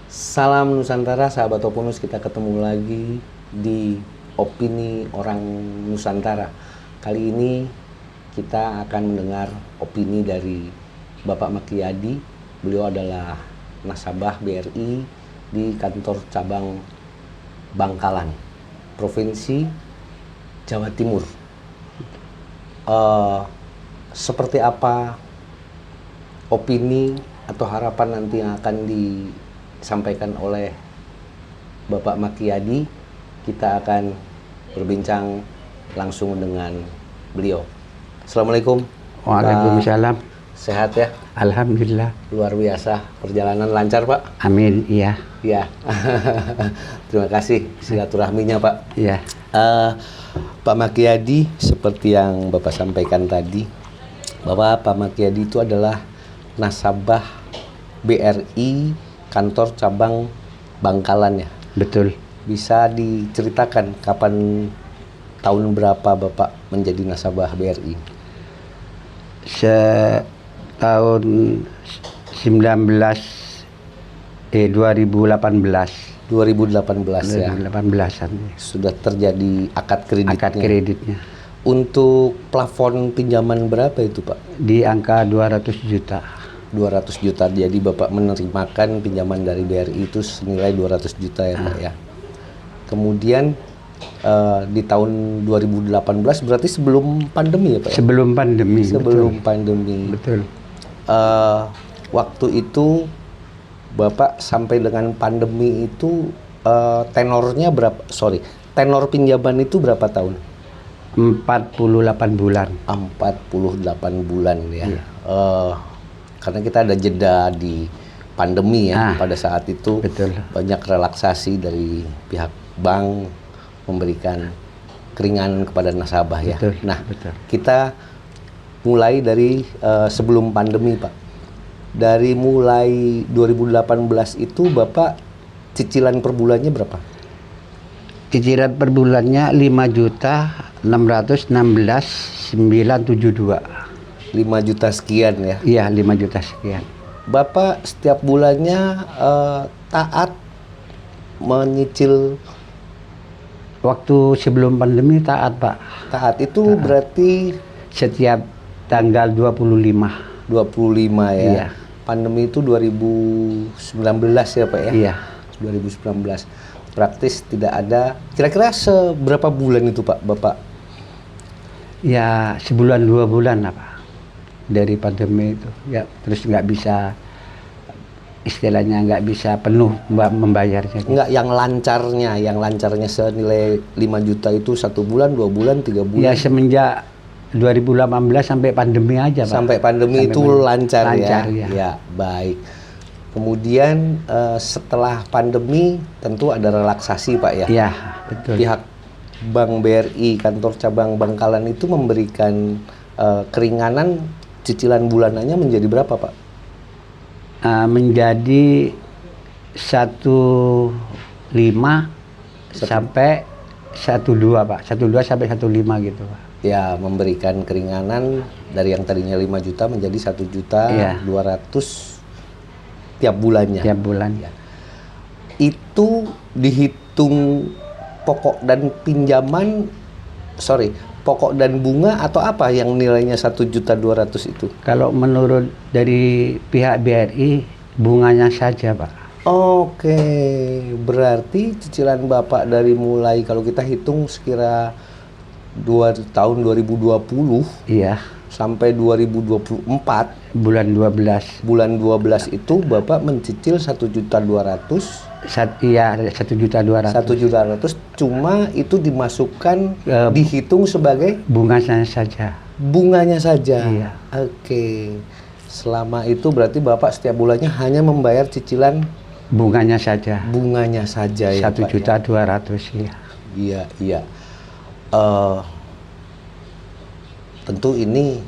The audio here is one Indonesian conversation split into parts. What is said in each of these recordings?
Salam Nusantara, sahabat Oponus, kita ketemu lagi di Opini Orang Nusantara. Kali ini kita akan mendengar opini dari Bapak Makiyadi. Beliau adalah nasabah BRI di kantor cabang Bangkalan, Provinsi Jawa Timur. Seperti apa opini atau harapan nanti yang akan disampaikan oleh Bapak Makiyadi, kita akan berbincang langsung dengan beliau. Assalamualaikum. Waalaikumsalam. Sehat ya? Alhamdulillah. Luar biasa. Perjalanan lancar, Pak? Amin. Iya. Iya. Terima kasih silaturahminya, Pak. Iya. Pak Makiyadi, seperti yang Bapak sampaikan tadi, bahwa Pak Makiyadi itu adalah nasabah BRI kantor cabang Bangkalan ya. Betul. Bisa diceritakan kapan, tahun berapa Bapak menjadi nasabah BRI? Tahun 2018 ya. 2018-an. Sudah terjadi akad kreditnya. Akad kreditnya. Untuk plafon pinjaman berapa itu, Pak? Di angka 200 juta. 200 juta. Jadi Bapak menerimakan pinjaman dari BRI itu senilai 200 juta ya, Pak ya. Kemudian di tahun 2018 berarti sebelum pandemi ya, Pak ya? Sebelum pandemi. Sebelum pandemi. Betul. Waktu itu Bapak sampai dengan pandemi itu tenornya berapa? Sorry, tenor pinjaman itu berapa tahun? 48 bulan. 48 bulan ya. Iya. Karena kita ada jeda di pandemi ya. Pada saat itu betul. Banyak relaksasi dari pihak bank memberikan keringanan kepada nasabah ya. Betul, nah, betul. Kita mulai dari sebelum pandemi, Pak. Dari mulai 2018 itu Bapak cicilan per bulannya berapa? Cicilan per bulannya 5.616.972. 5 juta sekian ya? Iya, 5 juta sekian. Bapak setiap bulannya taat menyicil? Waktu sebelum pandemi taat, Pak. Taat itu berarti setiap tanggal 25. 25 ya? Iya. Pandemi itu 2019 ya, Pak ya? Iya. 2019. Praktis tidak ada. Kira-kira seberapa bulan itu, Pak, Bapak? Ya, sebulan 2 bulan lah, Pak. Dari pandemi itu. Ya, terus nggak bisa, istilahnya nggak bisa penuh membayarnya. Enggak, yang lancarnya senilai 5 juta itu 1 bulan, 2 bulan, 3 bulan? Ya, semenjak 2018 sampai pandemi aja, Pak. Sampai pandemi itu lancar ya? Ya. Ya, baik. Kemudian setelah pandemi tentu ada relaksasi, Pak ya? Iya, betul. Pihak Bank BRI kantor cabang Bangkalan itu memberikan keringanan cicilan bulanannya menjadi berapa, Pak? Menjadi 1,5 sampai 1,2, Pak. 1,2 sampai 1,5 gitu, Pak. Ya, memberikan keringanan dari yang tadinya 5 juta menjadi 1 juta ya. 200 tiap bulannya. Tiap bulan. Ya. Itu dihitung pokok dan pinjaman, pokok dan bunga atau apa yang nilainya 1.200.000 itu? Kalau menurut dari pihak BRI, bunganya saja, Pak. Oke, berarti cicilan Bapak dari mulai kalau kita hitung sekira tahun 2020 iya, sampai 2024 bulan 12. Bulan 12 itu Bapak mencicil 1.200.000. Iya, 1.200.000. 1.200.000, cuma itu dimasukkan dihitung sebagai bunganya saja. Bunganya saja. Iya. Oke. Selama itu berarti Bapak setiap bulannya hanya membayar cicilan bunganya saja. Bunganya saja ya, 1.200.000 ya. Iya, iya. Tentu ini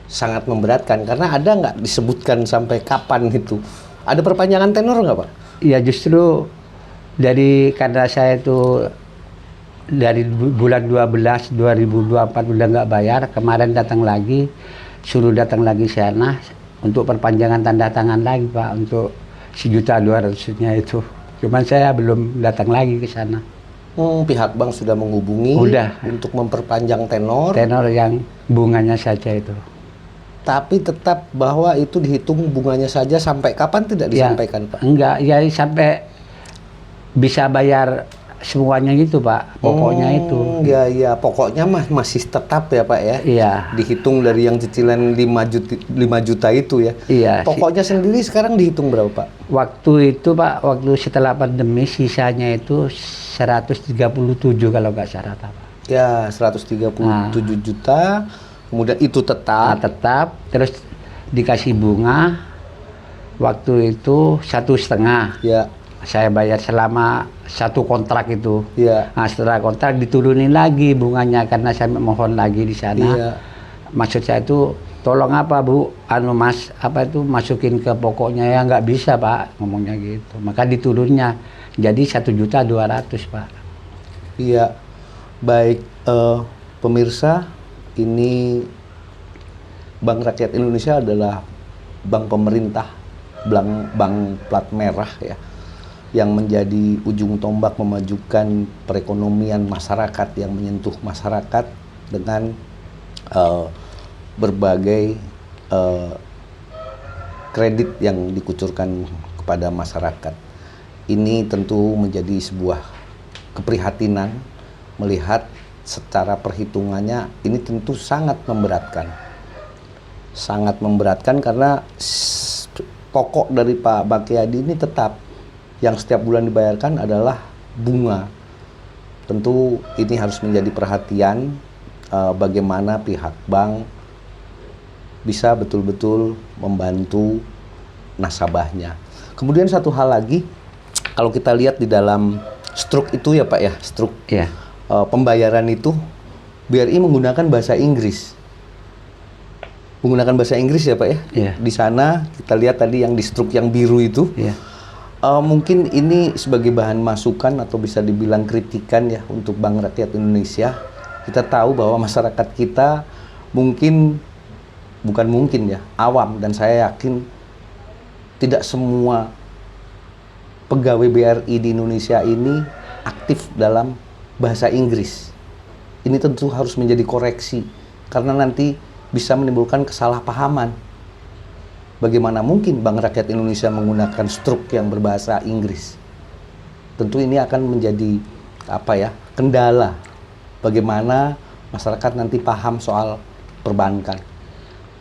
sangat memberatkan karena ada nggak disebutkan sampai kapan itu? Ada perpanjangan tenor nggak, Pak? Iya, justru karena saya itu dari bulan 12 2024 udah nggak bayar, kemarin suruh datang lagi sana untuk perpanjangan tanda tangan lagi, Pak, untuk 1.200.000-nya itu. Cuman saya belum datang lagi ke sana. Pihak bank sudah menghubungi Udah. untuk memperpanjang tenor, Tenor yang bunganya saja itu. tapi tetap bahwa itu dihitung bunganya saja. Sampai kapan tidak disampaikan, Pak? Enggak, ya sampai bisa bayar semuanya gitu, Pak. Pokoknya itu. Ya, pokoknya masih tetap ya, Pak ya. Iya. Dihitung dari yang cicilan 5 juta itu ya. Iya. Pokoknya sendiri sekarang dihitung berapa, Pak? Waktu itu, Pak, waktu setelah pandemi sisanya itu 137 kalau nggak salah, Pak. Ya, 137 juta. Kemudian itu Nah, tetap terus dikasih bunga waktu itu 1,5. Ya, Saya bayar selama 1 kontrak itu. ya, Nah, setelah kontrak diturunin lagi bunganya karena saya mohon lagi di sana. iya. Maksud saya itu tolong apa Bu, Mas, apa itu masukin ke pokoknya, ya nggak bisa Pak, ngomongnya gitu. Maka diturunnya jadi 1.200.000 Pak. Iya, baik pemirsa, ini Bank Rakyat Indonesia adalah bank pemerintah, bank plat merah ya, yang menjadi ujung tombak memajukan perekonomian masyarakat, yang menyentuh masyarakat dengan berbagai kredit yang dikucurkan kepada masyarakat. Ini tentu menjadi sebuah keprihatinan melihat secara perhitungannya ini tentu sangat memberatkan. Sangat memberatkan karena pokok dari Pak Bakiyadi ini tetap yang setiap bulan dibayarkan adalah bunga. Tentu ini harus menjadi perhatian bagaimana pihak bank bisa betul-betul membantu nasabahnya. Kemudian satu hal lagi, kalau kita lihat di dalam struk itu ya Pak ya, struk Iya. pembayaran itu BRI menggunakan bahasa Inggris. Menggunakan bahasa Inggris ya Pak ya? Iya. Di sana kita lihat tadi yang di struk yang biru itu. Iya. Mungkin ini sebagai bahan masukan atau bisa dibilang kritikan ya untuk Bank Rakyat Indonesia. Kita tahu bahwa masyarakat kita bukan mungkin ya, awam, dan saya yakin tidak semua pegawai BRI di Indonesia ini aktif dalam bahasa Inggris. Ini tentu harus menjadi koreksi karena nanti bisa menimbulkan kesalahpahaman. Bagaimana mungkin Bank Rakyat Indonesia menggunakan struk yang berbahasa Inggris? Tentu ini akan menjadi kendala bagaimana masyarakat nanti paham soal perbankan.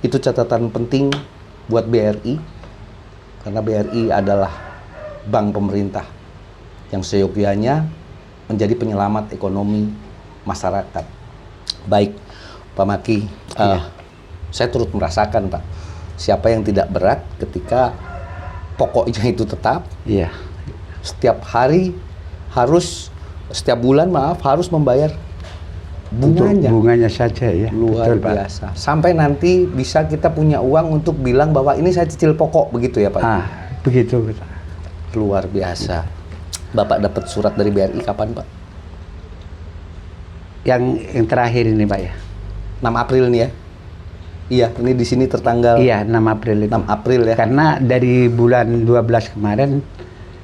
Itu catatan penting buat BRI karena BRI adalah bank pemerintah yang seyogyanya menjadi penyelamat ekonomi masyarakat. Baik, Pak Maki, saya turut merasakan Pak, siapa yang tidak berat ketika pokoknya itu tetap, Iya. setiap hari setiap bulan harus membayar bunganya. Untuk bunganya saja ya. Luar Betul, Pak. biasa. Sampai nanti bisa kita punya uang untuk bilang bahwa ini saya cicil pokok, begitu ya Pak? Begitu. Luar biasa. Bapak dapat surat dari BRI kapan Pak? Yang terakhir ini Pak ya. 6 April nih ya? Iya, ini di sini tertanggal Iya, 6 April itu. 6 April ya? Karena dari bulan 12 kemarin,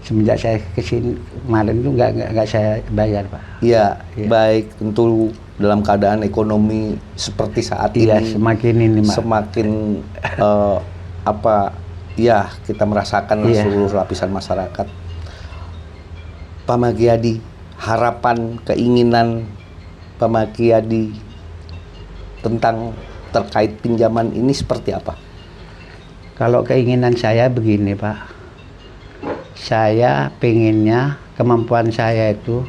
semenjak saya kesini kemarin itu nggak saya bayar Pak. Iya, Iya. baik, tentu dalam keadaan ekonomi seperti saat Iya, ini semakin ini Pak. semakin kita merasakan Iya. seluruh lapisan masyarakat. Pak Makiyadi, harapan, keinginan Pak Makiyadi terkait pinjaman ini seperti apa? Kalau keinginan saya begini Pak, saya pengennya kemampuan saya itu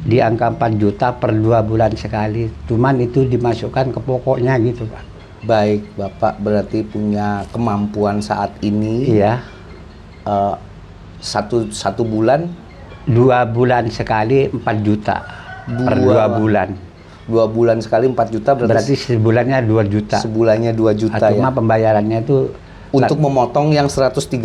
di angka 4 juta per 2 bulan sekali, cuman itu dimasukkan ke pokoknya gitu Pak. Baik, Bapak berarti punya kemampuan saat ini. Iya. Satu bulan 2 bulan sekali 4 juta per 2 bulan. 2 bulan sekali 4 juta Berarti sebulannya 2 juta. sebulannya 2 juta Cuma ya. pembayarannya itu untuk memotong yang 137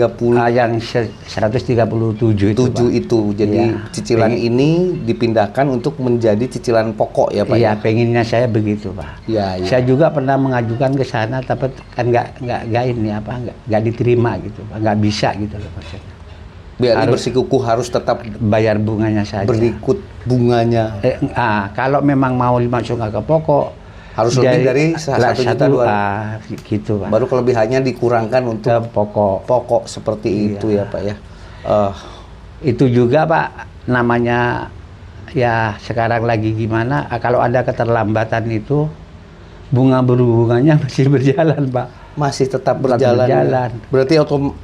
yang 137 itu, Pak. Jadi Iya, cicilan ini dipindahkan untuk menjadi cicilan pokok ya Pak? Iya, ya? pengennya saya begitu, Pak. Iya, iya. Saya juga pernah mengajukan ke sana, tapi kan nggak ini apa, nggak diterima gitu, Pak. Nggak bisa gitu loh maksudnya. BRI bersikukuh harus tetap Bayar bunganya saja. berikut bunganya. Kalau memang mau dimasukkan ke pokok, Harus lebih dari 1 juta 2. Gitu, Pak. Baru kelebihannya dikurangkan Ke untuk pokok. pokok seperti itu ya Pak ya. Itu juga Pak, namanya ya sekarang lagi gimana, kalau ada keterlambatan itu bunga berhubungannya masih berjalan Pak. Masih tetap Tetap berjalan. berjalan. Berarti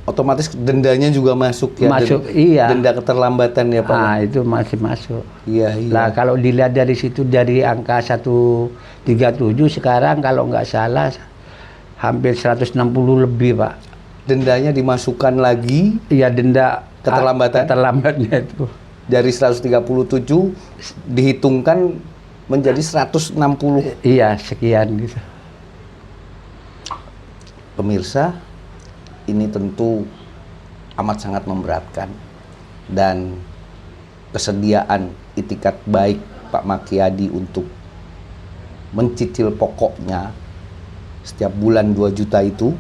otomatis dendanya juga masuk ya. Masuk, iya. Denda keterlambatan ya Pak. Itu masih masuk. Iya, iya. Lah kalau dilihat dari situ, dari angka 137 sekarang kalau nggak salah hampir 160 lebih Pak. Dendanya dimasukkan lagi Iya, denda keterlambatnya itu. dari 137 dihitungkan menjadi 160. Iya, sekian gitu. Pemirsa, ini tentu amat sangat memberatkan, dan kesediaan itikat baik Pak Makyadi untuk mencicil pokoknya setiap bulan 2 juta itu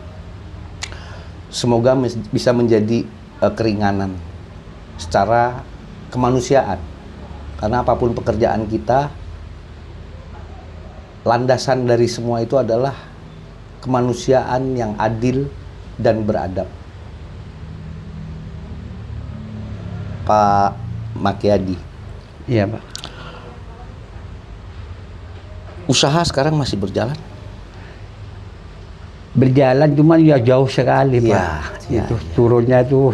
semoga bisa menjadi keringanan secara kemanusiaan, karena apapun pekerjaan kita, landasan dari semua itu adalah kemanusiaan yang adil dan beradab. Pak Makyadi. Iya Pak. Usaha sekarang masih berjalan? Berjalan, cuman ya jauh sekali Pak. Itu turunnya itu.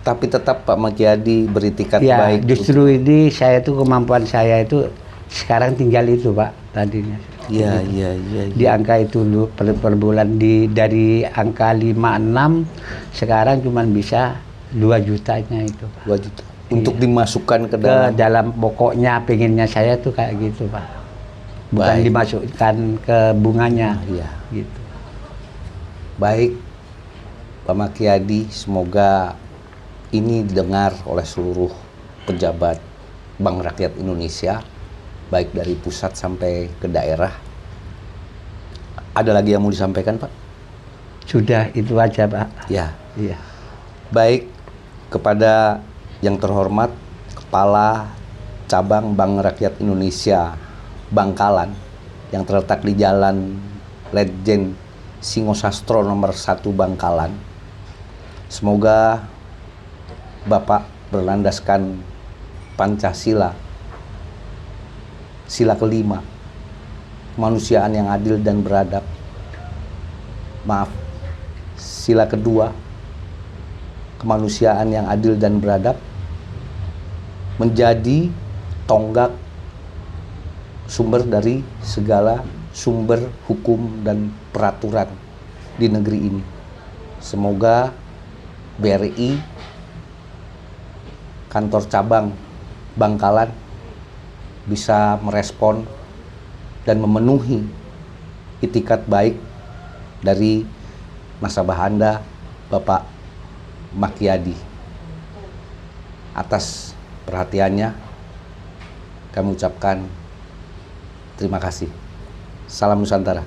Tapi tetap Pak Makyadi beritikat Ya, baik. justru ini saya tuh kemampuan saya itu sekarang tinggal itu Pak tadinya. Iya. Di angka itu dulu per bulan, dari angka 56 sekarang cuman bisa 2 jutanya itu Pak. 2 juta. Untuk dimasukkan ke Ke dalam. dalam pokoknya, pengennya saya tuh kayak gitu Pak. Bukan Baik. dimasukkan ke bunganya. Iya. Gitu. Baik, Pak Makyadi, semoga ini didengar oleh seluruh pejabat Bank Rakyat Indonesia, baik dari pusat sampai ke daerah. Ada lagi yang mau disampaikan, Pak? Sudah, itu aja Pak. Ya. Iya. Baik, kepada yang terhormat Kepala Cabang Bank Rakyat Indonesia Bangkalan yang terletak di Jalan Ledjen Singosastro nomor 1 Bangkalan. Semoga Bapak berlandaskan Pancasila, sila kelima, kemanusiaan yang adil dan beradab. Maaf, sila kedua, kemanusiaan yang adil dan beradab, menjadi tonggak sumber dari segala sumber hukum dan peraturan di negeri ini. Semoga BRI kantor cabang Bangkalan bisa merespon dan memenuhi itikat baik dari nasabah Anda, Bapak Makyadi. Atas perhatiannya kami ucapkan terima kasih. Salam Nusantara.